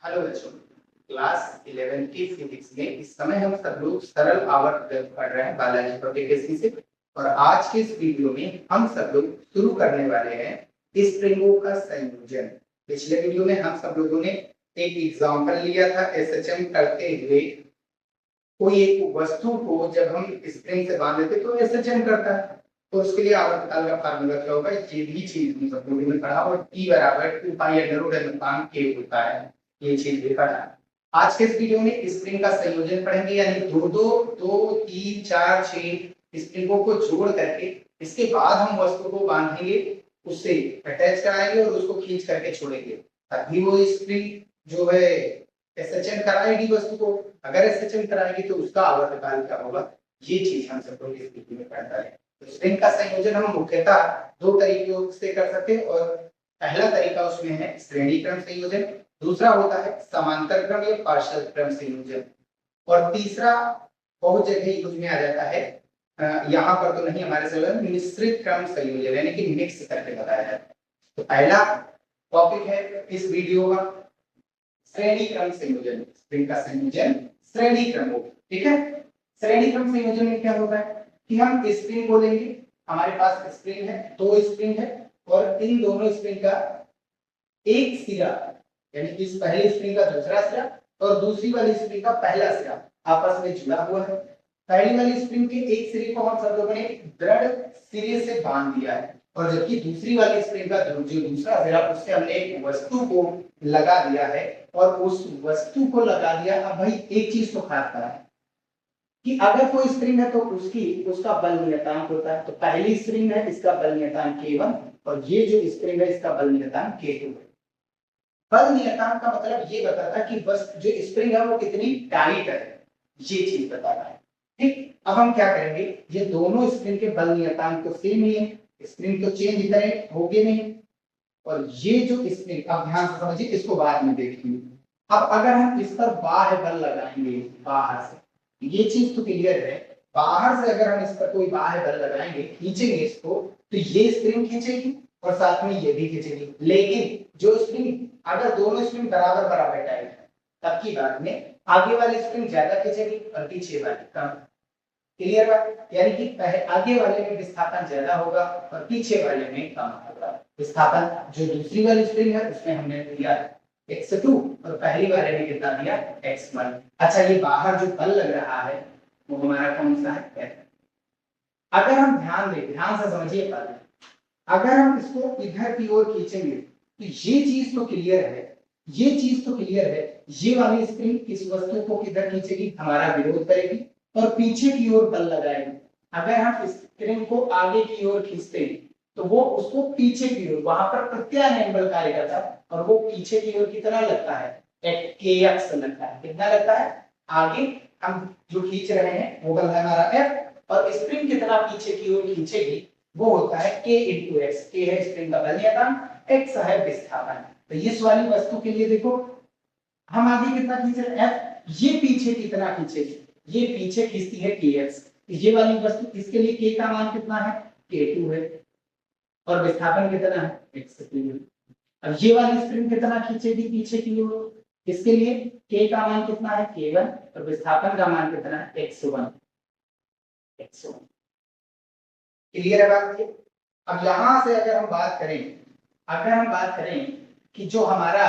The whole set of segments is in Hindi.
हेलो बच्चों, क्लास 11 की फिजिक्स में इस समय हम सब लोग सरल आवर्त पढ़ रहे हैं बालाजी प्रोपिकेशन से। और आज के इस वीडियो में हम सब लोग शुरू करने वाले हैं स्प्रिंगों का संयोजन। पिछले वीडियो में हम सब लोगों ने एक एग्जांपल लिया था एसएचएम करते हुए। कोई एक वस्तु को जब हम स्प्रिंग से बांध देते तो एसएचएम करता है, तो उसके लिए आवर्तकाल का फार्मूला क्या होगा, ये भी चीज हम सब लोगों ने पढ़ा। और T बराबर 2 pi under root m k होता है, ये चीज भी पढ़ा। आज के इस वीडियो में स्प्रिंग का संयोजन पढ़ेंगे, यानी दो दो दो तीन चार छह स्प्रिंगों को जोड़ करके इसके बाद हम वस्तु को बांधेंगे, उससे अटैच कराएंगे और उसको खींच करके छोड़ेंगे, तभी वो स्प्रिंग जो है एसएचएम कराएगी वस्तु को। अगर एसएचएम कराएगी तो उसका आवर्तकाल क्या होगा, ये चीज हम सब लोग इस वीडियो में पढ़ना है। तो स्प्रिंग का संयोजन हम मुख्यतः दो तरीकों से कर सकते हैं, और पहला तरीका उसमें है श्रेणी क्रम संयोजन, दूसरा होता है समांतर क्रम या पार्षद क्रम संयोजन, और तीसरा बहुत जगह यूज में आ जाता है, यहाँ पर तो नहीं हमारे सिलेबस में, मिश्रित क्रम संयोजन यानी कि मिक्स करके बताया जाता है। तो पहला टॉपिक है इस वीडियो का श्रेणी क्रम संयोजन। स्प्रिंग का संयोजन श्रेणी क्रम होगा, ठीक है। श्रेणी क्रम संयोजन में क्या होता है कि हम स्प्रिंग को लेंगे, हमारे पास स्प्रिंग है, दो स्प्रिंग है, और इन दोनों स्प्रिंग का एक सिरा यानी कि इस पहले स्प्रिंग का दूसरा सिरा और दूसरी वाली स्प्रिंग का पहला सिरा आपस में जुड़ा हुआ है। पहली वाली स्प्रिंग के एक सिरे को हम सब लोगों ने दृढ़ सिरे से बांध दिया है, और जबकि दूसरी वाली स्प्रिंग का जो दूसरा सिरा उससे हमने एक वस्तु को लगा दिया है, और उस वस्तु को लगा दिया। अब भाई एक चीज तो खास है कि अगर कोई स्प्रिंग है तो उसका बल नियतांक होता है। तो पहली स्प्रिंग है, इसका बल नियतांक K1, और ये जो स्प्रिंग है इसका बल नियतांक K2 है। बल नियतांक का मतलब ये बताता है कि बस जो स्प्रिंग है वो कितनी टाइट है, ये चीज बता रहा है, ठीक। अब हम क्या करेंगे, ये दोनों स्प्रिंग के बल नियतांक तो सेम ही है, स्प्रिंग तो चेंज करें होगे नहीं, और ये जो स्प्रिंग, अब ध्यान से समझिए, इसको बाद में देखेंगे। अब अगर हम इस पर बाह्य बल लगाएंगे बाहर से, ये चीज तो क्लियर है, बाहर से अगर हम इस पर कोई बाह्य बल लगाएंगे, खींचेंगे इसको, तो ये स्प्रिंग खींचेगी और साथ में ये भी खींचेगी। लेकिन जो स्प्रिंग, अगर दोनों स्प्रिंग बराबर बराबर टाइट है, तब की बात में आगे वाली स्प्रिंग ज्यादा खींचेगी और पीछे वाली कम। क्लियर बात, यानी कि आगे वाले में विस्थापन ज्यादा होगा और पीछे वाले में कम होगा विस्थापन। जो दूसरी वाली स्प्रिंग है उसमें हमने दिया x2 और पहली वाले में कितना दिया x1। अच्छा, ये बाहर जो बल लग रहा है वो हमारा कौन सा है, अगर हम ध्यान दें, ध्यान से समझिए बल, अगर हम इसको इधर की ओर खींचेंगे तो ये चीज तो क्लियर है, ये चीज तो क्लियर है, ये वाली स्प्रिंग इस वस्तु को किधर खींचेगी, हमारा विरोध करेगी और पीछे की ओर बल लगाएगी। अगर हम स्प्रिंग को आगे की ओर खींचते हैं तो वो उसको पीछे की ओर, वहां पर प्रत्यानयन बल कार्य करता है, और वो पीछे की ओर कितना लगता है, kx लगता है। कितना लगता है, आगे हम जो खींच रहे हैं वो बल है हमारा f, और स्प्रिंग कितना पीछे की ओर खींचेगी वो होता है k इंटू एक्स। k है स्प्रिंग का बल नियतांक, x है विस्थापन। तो इस वाली वस्तु के लिए देखो, हम आगे कितना खींच रहे हैं f, ये पीछे कितना खींचेगी, ये पीछे खींचती है kx। ये वाली वस्तु, इसके लिए k का मान कितना है, k2 है, और विस्थापन कितना है, x2 है। अब ये वाली स्प्रिंग कितना खींचेगी पीछे की ओर, इसके लिए k का मान कितना है, k1, और विस्थापन का मान कितना है, x1। क्लियर है बात ये। अब यहां से अगर हम बात करें, अगर हम बात करें कि जो हमारा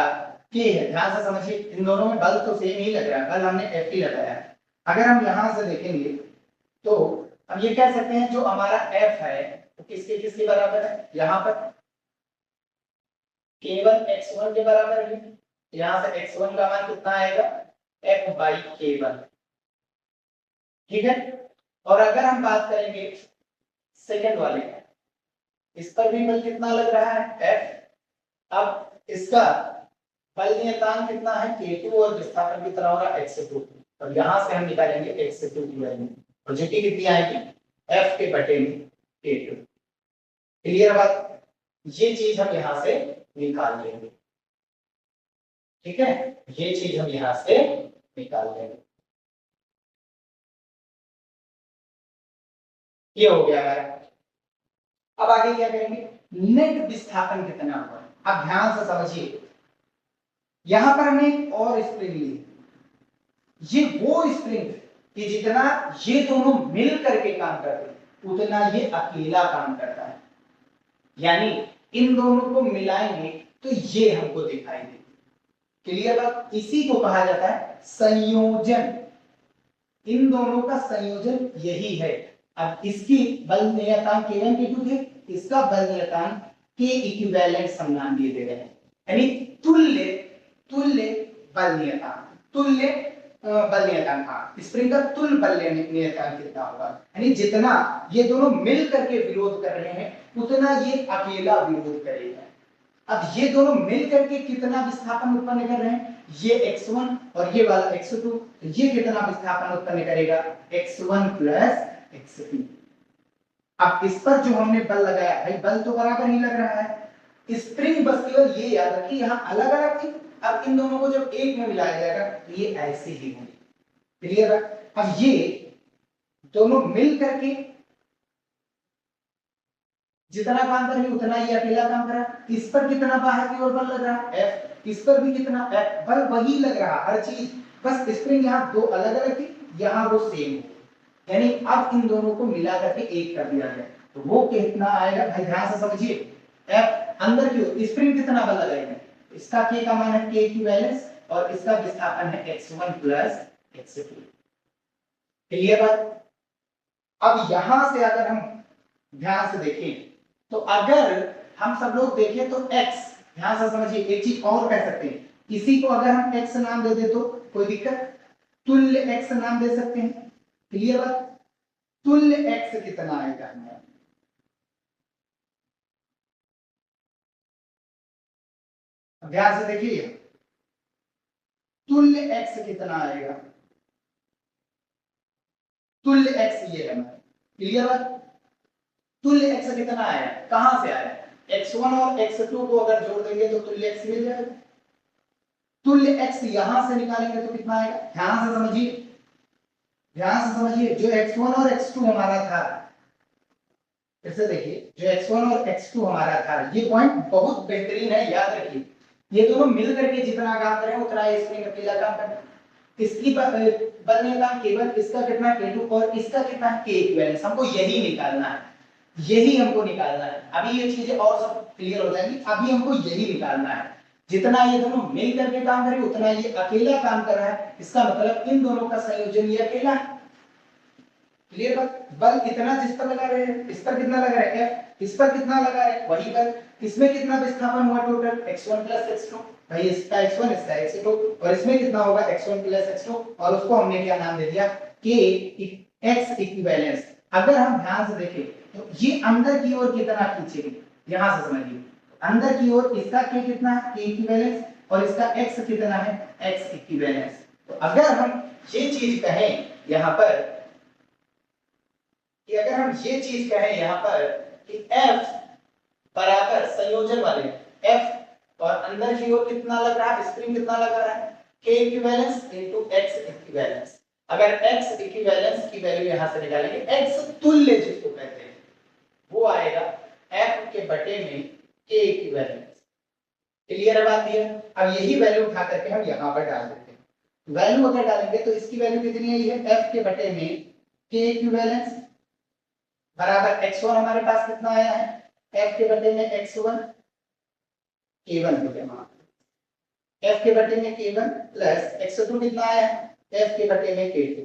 k है, ध्यान से समझिए, इन दोनों में बल तो सेम ही लग रहा है, बल हमने F ही लगाया है। अगर हम यहां से देखेंगे तो अब ये कह सकते हैं जो हमारा F है तो किसके किसके बराबर है, यहाँ पर k1 x1 के बराबर है। यहाँ से x1 का मान कितना आएगा, F by k1, ठीक है। और अगर हम बात करेंगे सेकंड वाले, इस पर भी बल कितना लग रहा है, F। अब इसका बल नियतांक कितना है, k2, और विस्थापन कितना होगा, x2, और यहां से हम निकालेंगे x2 की वैल्यू, और जो कि कितनी आएगी, F के बटे में k2। क्लियर बात, ये चीज हम यहां से निकाल लेंगे, ठीक है, ये चीज हम यहां से निकाल लेंगे। ये हो गया हमारा। अब आगे क्या करेंगे, नेट विस्थापन कितना हुआ, अब ध्यान से समझिए, यहां पर हमने एक और स्प्रिंग ली, ये वो स्प्रिंग कि जितना ये दोनों मिल करके काम करते हैं उतना ये अकेला काम करता है, यानी इन दोनों को मिलाएंगे तो ये हमको दिखाई देगा। क्लियर बात? इसी को कहा जाता है संयोजन। इन दोनों का संयोजन यही है। अब इसकी बल नियतांक K1 K2 थे, इसका बल नियतांक K इक्विवेलेंट हम नाम दिए दे रहे हैं, यानी तुल्य तुल्य बल नियतांक, तुल्य बल नियतांक। हाँ, स्प्रिंग का तुल्य बल नियतांक कितना होगा, यानी जितना ये दोनों मिल करके विरोध कर रहे हैं उतना ये अकेला विरोध करेगा। अब ये दोनों मिल करके कितना विस्थापन उत्पन्न कर रहे हैं, ये x1 और ये वाला x2, ये कितना विस्थापन उत्पन्न करेगा, x1 प्लस x2। अब इस पर जो हमने बल लगाया भाई, बल तो बराबर ही लग रहा है। स्प्रिंग बस केवल ये याद रखिए यहां अलग अलग थी, अब इन दोनों को जब एक में मिलाया जाएगा तो ये ऐसे ही होंगे। क्लियर है? अब ये दोनों मिल करके जितना काम करेंगे उतना ये अकेला काम कर रहा है। इस पर कितना बाहर की ओर बल लग रहा है, F, इस पर भी कितना F, बल वही लग रहा हर चीज, बस स्प्रिंग यहाँ दो अलग अलग थी, यहाँ वो सेम हो, यानी अब इन दोनों को मिला करके एक कर दिया गया, तो वो कितना आएगा भाई ध्यान से समझिए। F अंदर की ओर स्प्रिंग कितना बल लगाएगा, इसका K का मान है K इक्विवेलेंस और इसका विस्थापन है x1 प्लस x2। क्लियर बात? अब यहां से अगर हम ध्यान से देखें तो अगर हम सब लोग देखें तो x, ध्यान से समझिए एक चीज और कह सकते हैं, इसी को अगर हम x नाम दे दे तो कोई दिक्कत, तुल्य x नाम दे सकते हैं। क्लियर बात? तुल्य x कितना आएगा हमारा, ध्यान से देखिए तुल्य x कितना आएगा, तुल्य x ये है हमारा। क्लियर बात? तुल्य x कितना आया, कहां से आया, x1 और x2 को अगर जोड़ देंगे तो तुल्य x मिल जाएगा। तुल्य x यहां से निकालेंगे तो कितना आएगा, ध्यान से समझिए, ध्यान से समझिए, जो x1 और x2 हमारा था, फिर से देखिए जो x1 और x2 हमारा था, ये पॉइंट बहुत बेहतरीन है, याद रखिए, ये दोनों मिल करके जितना काम करें उतना ये स्प्रिंग अकेला काम करें। इसकी बल नियतांक केवल इसका कितना K2 और इसका कितना K इक्विवेलेंस, हमको यही निकालना है, यही हमको निकालना है। अभी ये चीजें और सब क्लियर हो जाएंगी, अभी हमको यही निकालना है, जितना ये दोनों मिल करके काम करें उतना ये अकेला काम कर रहा है, इसका मतलब इन दोनों का संयोजन ये अकेला है। क्लियर बात? बल इतना जिस पर लगा रहे हैं, इस पर कितना लगा रहे हैं F, इस पर कितना लगा रहे हैं वही बल, इसमें कितना विस्थापन हुआ टोटल x1 प्लस x2, भाई इसका x1 इसका x2, और इसमें कितना होगा x1 प्लस x2, और उसको हमने क्या नाम दे दिया, K x इक्विवेलेंस। अगर हम ध्यान से देखें तो ये अंदर की ओर कितना खींचेगी, यहां से समझिए, अंदर की ओर इसका K कितना है, K इक्विवेलेंस, और इसका x कितना है, x इक्विवेलेंस। तो अगर हम ये चीज कहें यहां पर कि अगर हम ये चीज कहें यहां पर कि F बराबर संयोजन वाले F और अंदर की ओर कितना लग रहा है, स्प्रिंग कितना लगा रहा है, K equivalence into x equivalence. अगर x इक्विवेलेंस की वैल्यू यहां से निकालेंगे, x तुल्य जिसको कहते हैं वो आएगा F के बटे में K इक्विवेलेंस। क्लियर है बात ये? अब यही वैल्यू उठा करके हम यहां पर डाल देते हैं, वैल्यू अगर डालेंगे तो इसकी वैल्यू कितनी आई है, F के बटे में K इक्विवेलेंस बराबर x1 हमारे पास कितना आया है, f के बटे में x1 k1 हो गया, f के बटे में k1 प्लस x2 कितना आया है, f के बटे में k2।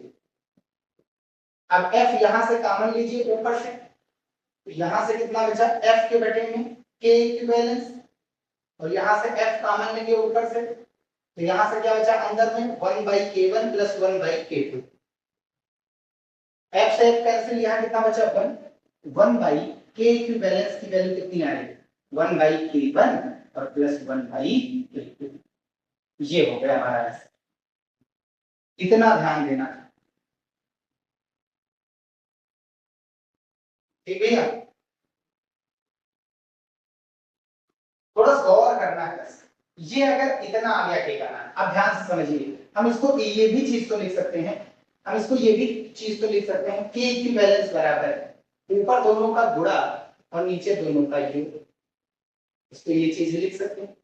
अब f यहां से कॉमन लीजिए ऊपर से, तो यहां से कितना बचा, f के बटे में k इक्विवेलेंस, और यहां से f कॉमन लेंगे ऊपर से, तो यहां से क्या बचा अंदर में 1/k1 प्लस 1/k2, f से f कैंसिल, यहां कितना बचा 1/k इक्विवेलेंस की वैल्यू कितनी आ रही है, 1/k1 और प्लस 1/k2, ये हो गया हमारा आंसर। इतना ध्यान देना, ठीक है, थोड़ा गौर करना है बस। ये अगर इतना आ गया के का मान, अब ध्यान से समझिए, हम इसको ये भी चीज तो लिख सकते हैं, हम इसको ये भी चीज तो लिख सकते हैं, k इक्विवेलेंस बराबर है ऊपर दोनों का गुणा और नीचे दोनों का योग, इसको ये चीज लिख सकते हैं।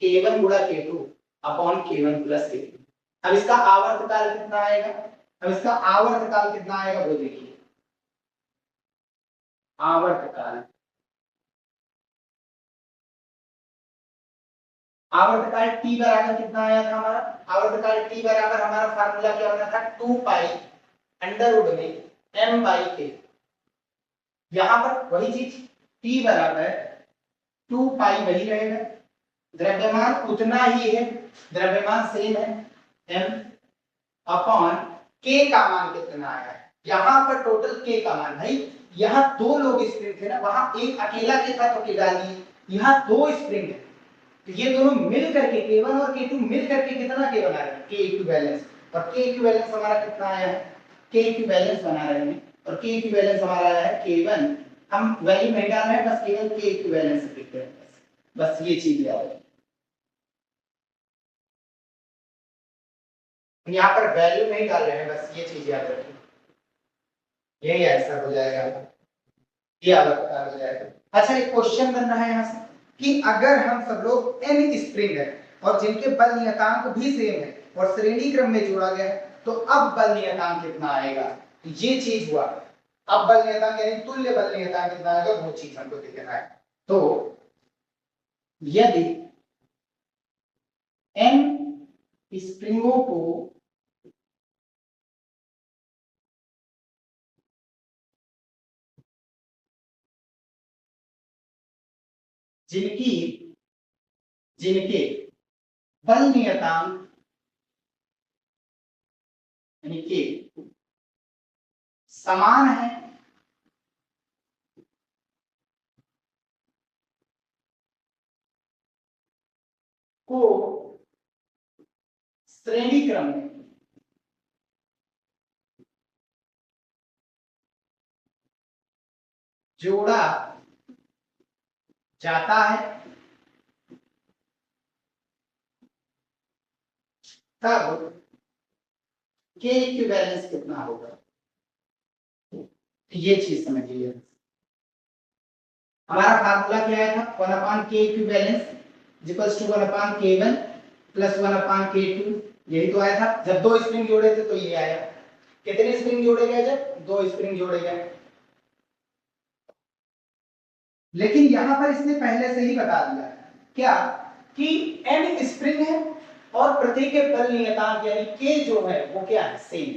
K1 गुणा K2 upon K1 plus K2। अब इसका आवर्तकाल कितना आएगा, अब इसका आवर्तकाल कितना आएगा वो देखिए। आवर्तकाल आवर्तकाल t बराबर कितना आया था हमारा, आवर्तकाल t बराबर हमारा फार्मूला क्या बना था 2 पाई अंडर रूट में m बाई k। यहां पर वही चीज t बराबर 2 पाई वही रहेगा, द्रव्यमान उतना ही है, द्रव्यमान सेम है, m अपॉन k का मान कितना आया है, यहां पर टोटल k का मान, भाई यहां दो लोग स्प्रिंग थे ना, वहां एक अकेला k था तो k डाल दिए, यहां दो स्प्रिंग है तो ये दोनों मिल करके K1 और K2 मिल करके कितना K बना रहे हैं, K इक्विवेलेंस। और K इक्विवेलेंस हमारा कितना आया है, K इक्विवेलेंस बना रहे हैं और K इक्विवेलेंस हमारा आया है K1। हम वैल्यू नहीं डाल रहे हैं, बस केवल K इक्विवेलेंस लिख रहे हैं, बस ये चीज याद रखिए। यहाँ पर वैल्यू नहीं डाल रहे हैं, बस ये चीज याद रखिए, यही आंसर हो जाएगा, ये आंसर हो जाएगा। अच्छा एक क्वेश्चन बन रहा है यहाँ से कि अगर हम सब लोग n स्प्रिंग है और जिनके बल नियतांक भी सेम है और श्रेणी क्रम में जोड़ा गया है तो अब बल नियतांक कितना आएगा, ये चीज हुआ। अब बल नियतांक यानी तुल्य बल नियतांक कितना आएगा वो चीज हमको देखना है। तो यदि n स्प्रिंगों को जिनके बल नियतांक यानी कि समान है को श्रेणी क्रम में जोड़ा जाता है तब K इक्विवेलेंस कितना होगा, ये चीज समझिए। हमारा फार्मूला क्या आया था 1 upon K equivalence equals to 1 upon K1 plus 1 upon K2, यही तो आया था। जब दो स्प्रिंग जोड़े थे तो ये आया। कितने स्प्रिंग जोड़े गए, जब दो स्प्रिंग जोड़े गए। लेकिन यहां पर इसने पहले से ही बता दिया क्या कि n स्प्रिंग है और प्रत्येक के बल नियतांक यानी K जो है वो क्या है, सेम।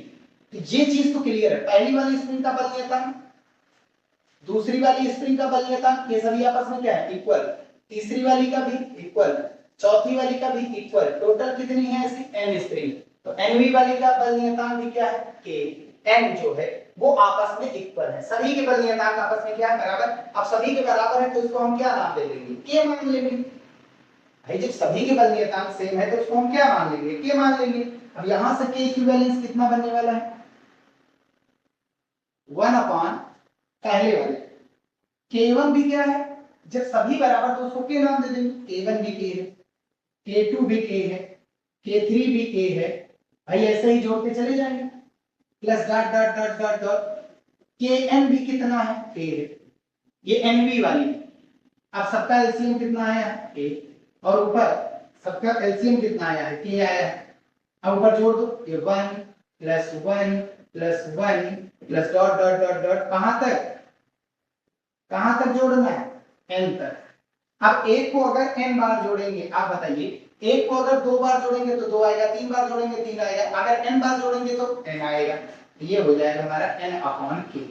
तो ये चीज तो क्लियर है, पहली वाली स्प्रिंग का बल नियतांक दूसरी वाली स्प्रिंग का बल नियतांक ये सभी आपस में क्या है, इक्वल। तीसरी वाली का भी इक्वल, चौथी वाली का भी इक्वल। टोटल कितनी है ऐसी n स्प्रिंग, तो nवीं वाली का बल नियतांक भी क्या है K। n जो है वो आपस में इक्वल है, सभी के बल नियतांक आपस में क्या है, बराबर। अब सभी के बराबर है तो इसको हम क्या नाम दे देंगे, K मान लेंगे। भाई जब सभी के बल नियतांक सेम है तो इसको हम क्या मान लेंगे, K मान लेंगे। अब यहां से K इक्विवेलेंस कितना बनने वाला है 1 अपान पहले वाले K1 भी क्या है, जब सभी बराबर तो उसको K नाम दे देंगे। K1 भी K है, K2 भी K है, K3 भी K है। भाई ऐसे ही जोड़ते चले जाएंगे, plus dot dot dot dot dot Kn भी कितना है K है, ये Nv वाली है। अब सबका एलसीएम कितना आया है K, और ऊपर सबका एलसीएम कितना आया है K आया है। अब ऊपर जोड़ दो, ये 1 plus 1 plus 1 plus dot dot dot dot कहां तक जोड़ना है, n तक। अब एक को अगर n बार जोड़ेंगे, आप बताइए, एक को अगर 2 बार जोड़ेंगे तो 2 आएगा, 3 बार जोड़ेंगे 3 आएगा, अगर n बार जोड़ेंगे तो n आएगा। ये हो जाएगा हमारा n अपॉन k।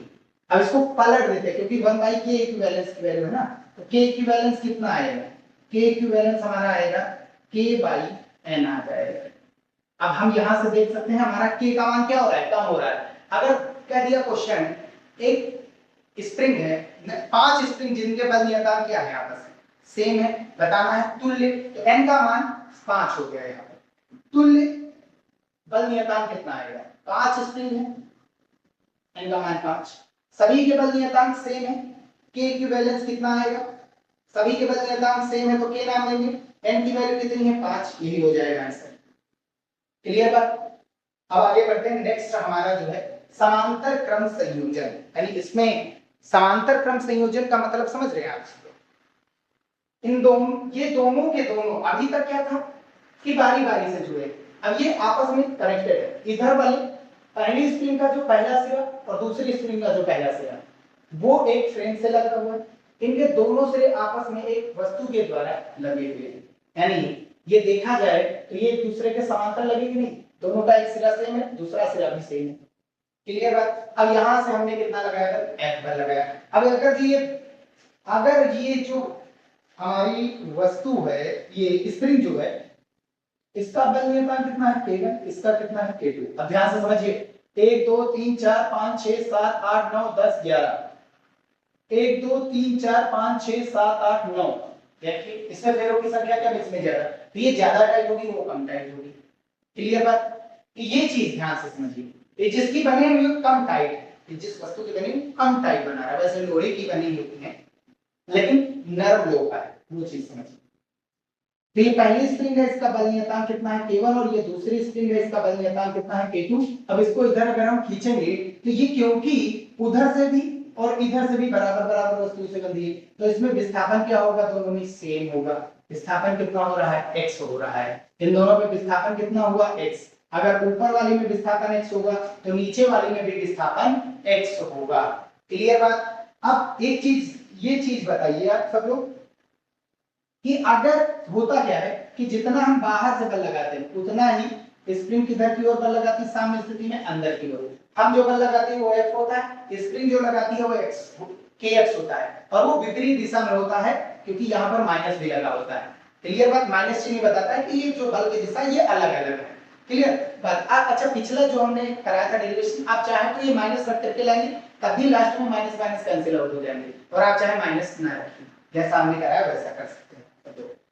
अब इसको पलट देते हैं क्योंकि 1 बाई k इक्विवेलेंस की वैल्यू है ना, तो k इक्विवेलेंस कितना आएगा, k इक्विवेलेंस हमारा आएगा k बाई n आ जाएगा। अब हम यहां से देख सकते हैं हमारा k का मान क्या हो रहा है, कम हो रहा है। अगर कह दिया क्वेश्चन एक स्प्रिंग है, 5 स्प्रिंग जिनके बल नियतांक क्या है आपस में सेम है, बताना है तुल्य, तो n का मान 5 हो गया यहाँ पर। तुल्य बल नियतांक कितना आएगा, 5 स्प्रिंग है, n का मान 5। सभी के बल नियतांक सेम है, k इक्विवेलेंस कितना आएगा, सभी के बल नियतांक सेम है तो k नाम लेंगे, n की वैल्यू कितनी है 5, यही हो जाएगा आंसर। क्लियर बात। अब आगे बढ़ते हैं, नेक्स्ट हमारा जो है समांतर क्रम संयोजन, यानी इसमें समांतर क्रम संयोजन का मतलब समझ रहे हैं आप। इन दोनों, ये दोनों के दोनों अभी तक क्या था कि बारी बारी से जुड़े, अब ये आपस में कनेक्टेड है। इधर वाले पहली स्प्रिंग का जो पहला सिरा और दूसरी स्प्रिंग का जो पहला सिरा वो एक फ्रेम से लगा हुआ है, इनके दोनों सिरे आपस में एक वस्तु के द्वारा लगे हुए हैं, यानी ये देखा जाए तो ये एक दूसरे के समांतर लगे कि नहीं, दोनों का एक सिरा सेम है, दूसरा सिरा भी सेम है। क्लियर बात। अब यहां से हमने कितना लगाया था, F बल लगाया। अब अगर ये जो हमारी वस्तु है, ये स्प्रिंग जो है, इसका बल नियतांक कितना है K1, इसका कितना है K2। अब ध्यान से समझिए, 1 2 3 4 5 6 7 8 9 10 11, 1 2 3 4 5 6 7 8 9, देखिए इसमें फेरों की संख्या क्या इसमें ज्यादा, तो ये ज्यादा टाइट होगी, वो कम टाइट होगी। क्लियर बात। ये चीज ध्यान से समझिए, ये जिसकी बनी हुई कम टाइट है, जिस वस्तु की बनी हुई कम टाइट बना रहा है, वैसे लोहे की बनी होती है लेकिन नर्म लोहा है, वो चीज समझिए। तो ये पहली स्प्रिंग है, इसका बल नियतांक कितना है K1, और ये दूसरी स्प्रिंग है, इसका बल नियतांक कितना है K2। अब इसको इधर अगर हम खींचेंगे तो ये, क्योंकि उधर से भी और इधर से भी बराबर बराबर वस्तु से बंधी है, तो इसमें विस्थापन क्या होगा, दोनों में सेम होगा। विस्थापन कितना हो रहा है, x हो रहा है, इन दोनों में विस्थापन कितना हुआ, x। अगर ऊपर वाली में विस्थापन x होगा तो नीचे वाली में भी विस्थापन x होगा। क्लियर बात। अब एक चीज, ये चीज बताइए आप सब लोग कि अगर होता क्या है कि जितना हम बाहर से बल लगाते हैं उतना ही स्प्रिंग किधर की ओर बल लगाती है, साम्य स्थिति में अंदर की ओर। हम जो बल लगाते हैं वो F होता है, स्प्रिंग जो लगाती है वो Kx होता है, और वो विपरीत दिशा में होता है क्योंकि यहाँ पर माइनस भी लगा होता है। क्लियर बात। माइनस चिन्ह बताता है कि ये जो बल की दिशा ये अलग अलग है। क्लियर बात। अच्छा, पिछला जो हमने कराया था डेरिवेशन, आप चाहे तो ये माइनस रख करके लाएंगे, तब भी लास्ट में माइनस माइनस कैंसिल आउट हो जाएंगे, और आप चाहे माइनस ना रखिए, जैसा हमने कराया वैसा कर सकते हैं।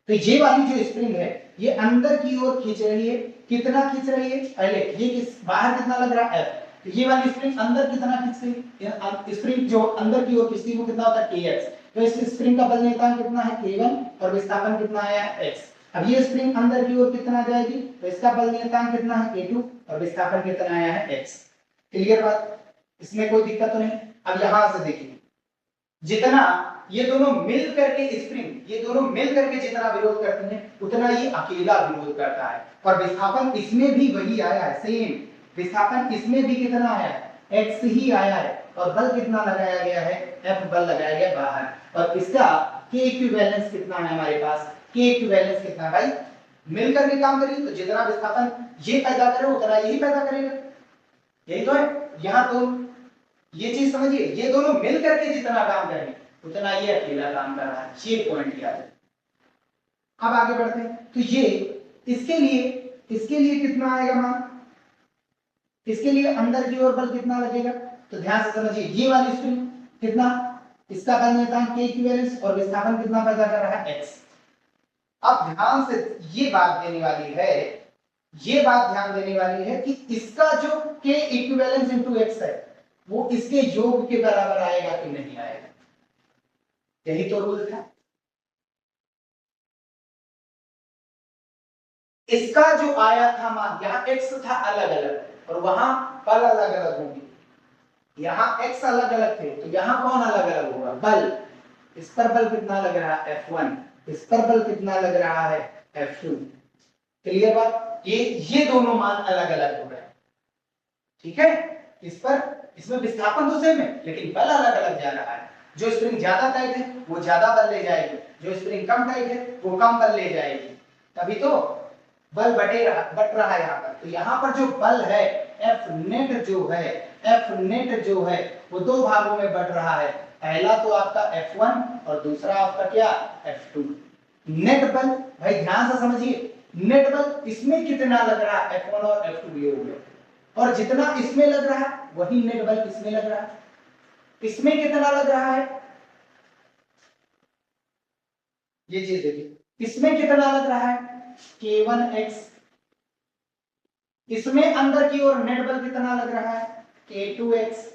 तो ये वाली जो स्प्रिंग है ये अंदर की ओर खींच रही है, कितना खींच रही है, पहले ये बाहर कितना लग रहा है F, तो ये वाली स्प्रिंग अंदर कितना खींच रही है, स्प्रिंग जो अंदर की ओर खींचती है वो कितना होता है Kx। तो इस स्प्रिंग का बल नियतांक कितना है K1, और विस्थापन कितना आया है x। अब ये स्प्रिंग अंदर की ओर कितना जाएगी, तो इसका बल नियतांक कितना है K2, और विस्थापन कितना आया है x। क्लियर बात, इसमें कोई दिक्कत तो नहीं। अब यहां से देखिए, जितना ये दोनों मिल करके स्प्रिंग, ये दोनों मिल करके जितना विरोध करते हैं उतना ये अकेला विरोध करता है, और विस्थापन इसमें भी वही आया है, सेम विस्थापन इसमें भी कितना आया है, x ही आया है, और बल कितना लगाया गया है, F बल लगाया गया बाहर। और इसका K इक्विवेलेंस कितना है हमारे पास, K इक्विवेलेंस कितना भाई, मिलकर के काम करेंगे तो जितना विस्थापन ये पैदा करे उतना यही पैदा करेगा, यही तो है। यहाँ तो ये चीज समझिए, ये दोनों मिल करके जितना काम करेंगे उतना ये अकेला काम कर रहा है, ये पॉइंट याद है। अब आगे बढ़ते हैं, तो ये इसके लिए कितना आएगा मान, इसके लिए अंदर की ओर बल कितना लगेगा, तो ध्यान से समझिए, ये वाली स्प्रिंग कितना, इसका बल नियतांक K इक्विवेलेंस, और विस्थापन कितना पैदा कर रहा है x। अब ध्यान से ये बात देने वाली है, ये बात ध्यान देने वाली है कि इसका जो K इक्विवेलेंस इनटू x है वो इसके योग के बराबर आएगा कि नहीं आएगा, यही तो रूल था। इसका जो आया था मान, यहाँ x था अलग अलग और वहां बल अलग अलग होंगे, यहाँ x अलग अलग थे तो यहाँ कौन अलग अलग होगा, बल। इस पर बल कितना लग रहा है F1, इस पर बल कितना लग रहा है F2। क्लियर बात, ये दोनों मान अलग अलग हो रहे हैं, ठीक है। इस पर, इसमें विस्थापन तो सेम है लेकिन बल अलग अलग जा रहा है। जो स्प्रिंग ज्यादा टाइट है वो ज्यादा बल ले जाएगी, जो स्प्रिंग कम टाइट है वो कम बल ले जाएगी, तभी तो बल बट रहा है यहाँ पर। तो यहाँ पर जो बल है F नेट जो है वो दो भागों में बढ़ रहा है, पहला तो आपका F1 और दूसरा आपका क्या F2। नेट बल भाई ध्यान से समझिए, नेट बल इसमें कितना लग रहा है F1 और F2 योग में, और जितना इसमें लग रहा है वही नेट बल इसमें लग रहा है। इसमें कितना लग रहा है, ये चीज देखिए, इसमें कितना लग रहा है K1x, इसमें अंदर की ओर नेट बल कितना लग रहा है K2x।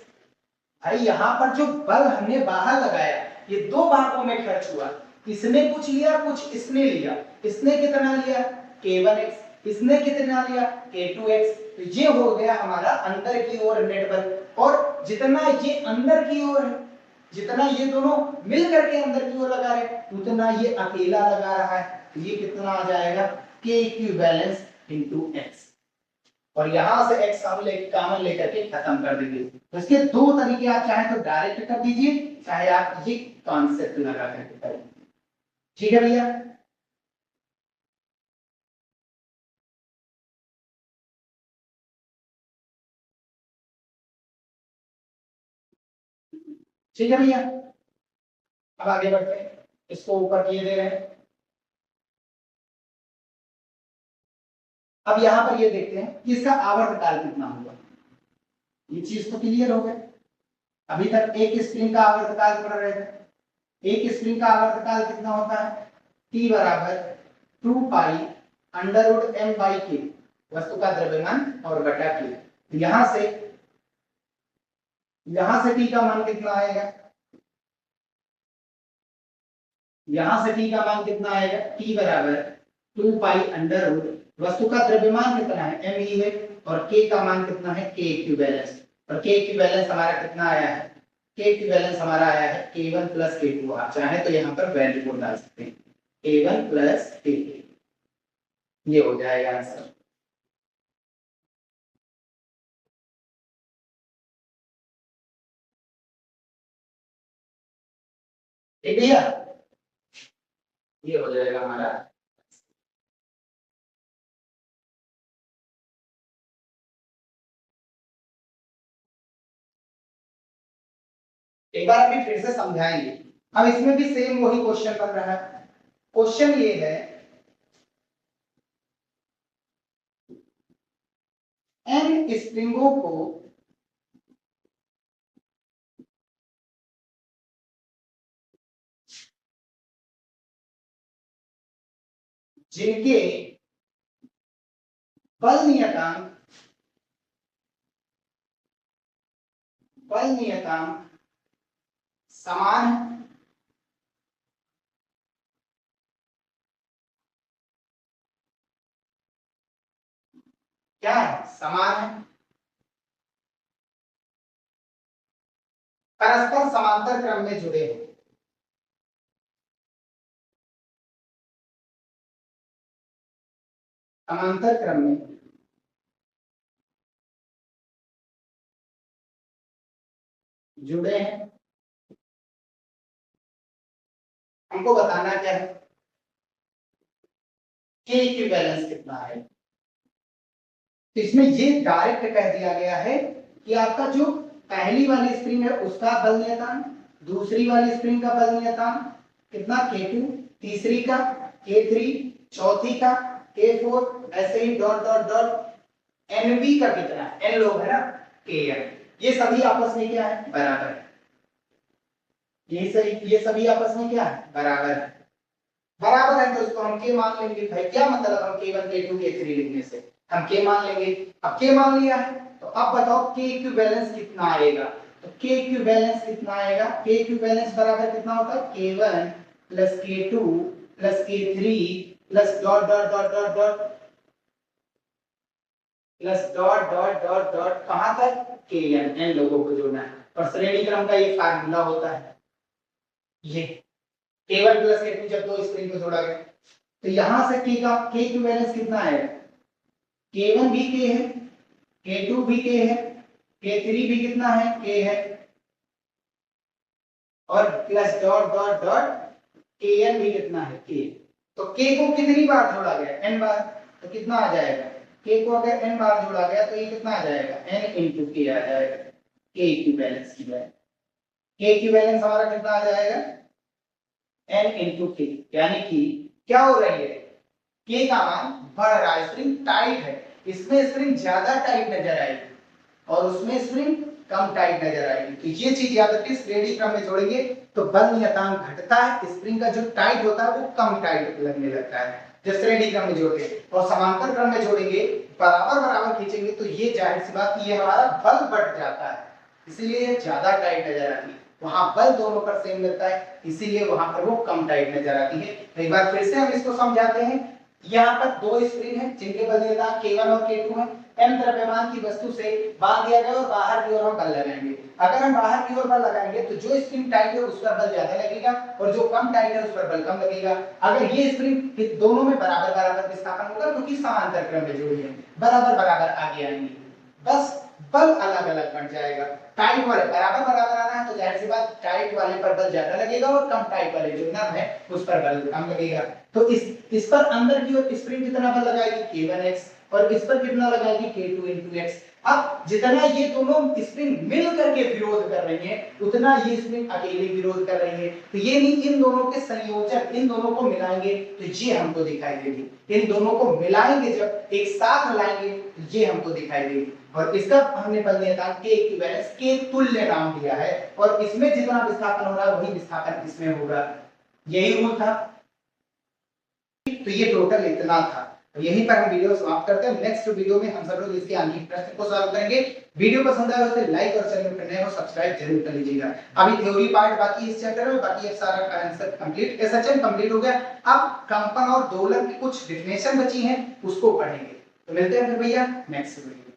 भाई यहाँ पर जो बल हमने बाहर लगाया ये दो भागों में खर्च हुआ, इसने कुछ लिया कुछ इसने लिया, इसने कितना लिया K1x, इसने कितना लिया K2x, तो ये हो गया हमारा अंदर की ओर नेट बल। और जितना ये अंदर की ओर है जितना ये दोनों मिल करके अंदर की ओर लगा रहे उतना ये अकेला लगा रहा है, ये कितना आ जाएगा k इक्विवेलेंस इनटू x। और यहां से x कॉमन लेकर के खत्म कर देंगे। तो इसके दो तरीके, आप चाहे तो डायरेक्ट कर दीजिए, चाहे आप ये कॉन्सेप्ट लगा करके करें। ठीक है भैया, ठीक है भैया। अब आगे बढ़ते हैं, इसको ऊपर किए दे रहे हैं। अब यहां पर ये देखते हैं कि इसका आवर्तकाल कितना होगा। ये चीज तो क्लियर हो गई। अभी तक एक स्प्रिंग का आवर्तकाल पढ़ रहे थे। एक स्प्रिंग का आवर्तकाल कितना होता है, T बराबर 2 pi under root m by के, वस्तु का द्रव्यमान और बटा के। यहां से T का मान कितना आएगा, यहां से T का मान कितना आएगा, T बराबर 2 पाई अंडर रूट, वस्तु का द्रव्यमान कितना है m ही है, और k का मान कितना है, k इक्विवेलेंस। और k इक्विवेलेंस हमारा कितना आया है, k इक्विवेलेंस हमारा आया है k1 प्लस k2। आप चाहे तो यहाँ पर वैल्यू को डाल सकते हैं, k1 प्लस k2, ये हो जाएगा आंसर। ठीक है, ये हो जाएगा हमारा। एक बार अभी फिर से समझाएंगे। अब इसमें भी सेम वही क्वेश्चन बन रहा है। क्वेश्चन ये है, n स्प्रिंगों को जिनके बल नियतांक समान है, क्या है, समान है, परस्पर समांतर क्रम में जुड़े हैं। समांतर क्रम में जुड़े हैं। हमको बताना क्या है, k इक्विवेलेंस कितना है। तो इसमें ये डायरेक्ट कह दिया गया है कि आपका जो पहली वाली स्प्रिंग है उसका बल नियतांक, दूसरी वाली स्प्रिंग का बल नियतांक कितना, k2, तीसरी का k3, चौथी का k4, ऐसे ही डॉट डॉट डॉट nb का कितना, n लोग है ना, kn, ये सभी आपस में क्या है, बराबर है। ये सभी आपस में क्या है, बराबर है। बराबर है तो इसको हम k मान लेंगे। भाई क्या मतलब, हम k1 k2 k3 लिखने से हम k मान लेंगे। अब k मान लिया है तो अब बताओ k इक्विवेलेंस कितना आएगा। तो k इक्विवेलेंस कितना आएगा, k इक्विवेलेंस बराबर कितना होता है, k1 plus k2 plus k3 plus dot dot dot dot dot plus dot dot dot dot कहां तक, kn, n लोगों को जोड़ना है। और श्रेणी क्रम का ये फार्मूला होता है, ये k1 प्लस k2 जब दो स्प्रिंग को जोड़ा गया तो यहां से k का k इक्विवेलेंस कितना आएगा, k1 भी k है, k2 भी k है, k3 भी कितना है, k है, और plus dot dot dot kn भी कितना है, k। तो k को कितनी बार जोड़ा गया, n बार, तो कितना आ जाएगा, k को अगर n बार जोड़ा गया तो ये कितना आ जाएगा, n इंटू k आ जाएगा, k इक्विवेलेंस की जाएगा। k इक्विवेलेंस हमारा कितना आ जाएगा, n इंटू k, यानी कि क्या हो रही है, k का मान बढ़ रहा है, स्प्रिंग टाइट है, इसमें स्प्रिंग ज्यादा टाइट नजर आएगी और उसमें स्प्रिंग कम टाइट नजर आएगी। तो ये चीज याद रखिए, श्रेणी क्रम में जोड़ेंगे तो बल नियतांक घटता है, स्प्रिंग का जो टाइट होता है वो कम टाइट लगने लगता है जब श्रेणी क्रम में जोड़ते हैं। और समांतर क्रम में जोड़ेंगे, बराबर बराबर खींचेंगे तो ये जाहिर सी बात, ये हमारा बल बढ़ जाता है, इसीलिए ये ज्यादा टाइट नजर आती है। वहां बल दोनों पर सेम मिलता है, इसीलिए वहां पर वो कम टाइट नजर आती है। एक बार फिर से हम इसको समझाते हैं। यहाँ पर दो स्प्रिंग है जिनके बल नियतांक K1 और K2 है। m द्रव्यमान की वस्तु से बांध दिया गया और बाहर की ओर हम बल लगाएंगे। अगर हम बाहर की ओर बल लगाएंगे तो जो स्प्रिंग टाइट है उस पर बल ज्यादा लगेगा और जो कम टाइट है उस पर बल कम लगेगा। अगर ये स्प्रिंग दोनों में बराबर बराबर विस्थापन होगा क्योंकि समांतर क्रम में जोड़ी है, बराबर बराबर आगे आएंगे, बस बल अलग अलग बढ़ जाएगा। टाइट वाले बराबर बराबर आना है तो जाहिर सी बात टाइट वाले पर बल ज्यादा लगेगा और कम टाइट वाले जो नम है उस पर बल कम लगेगा। तो इस पर अंदर की ओर स्प्रिंग कितना बल लगाएगी K1x और इस पर कितना लगाएगी K2x। अब जितना ये दोनों स्प्रिंग मिल करके विरोध कर रही हैं उतना ये स्प्रिंग अकेले विरोध कर रही है। तो ये नहीं, इन दोनों के संयोजन, इन दोनों को मिलाएंगे तो ये हमको दिखाई देगी। इन दोनों को मिलाएंगे जब एक साथ लाएंगे तो ये हमको दिखाई देगी। और इसका हमने बल नियतांक K इक्विवेलेंस के तुल्य नाम दिया है और इसमें जितना विस्थापन हो रहा है वही विस्थापन इसमें होगा। यही रूल था। तो ये टोटल इतना था। तो यहीं पर हम वीडियो समाप्त करते हैं। नेक्स्ट वीडियो में हम सब लोग इसके आगे प्रश्न को सॉल्व करेंगे। वीडियो पसंद आया तो लाइक और चैनल पर नए हो सब्सक्राइब जरूर कर लीजिएगा। अभी थ्योरी पार्ट बाकी इस चैप्टर में, बाकी अब सारा आंसर कंप्लीट, एसएचएम कंप्लीट हो गया। अब कंपन और दोलन की कुछ डेफिनेशन बची हैं उसको पढ़ेंगे। तो मिलते हैं फिर भैया नेक्स्ट वीडियो।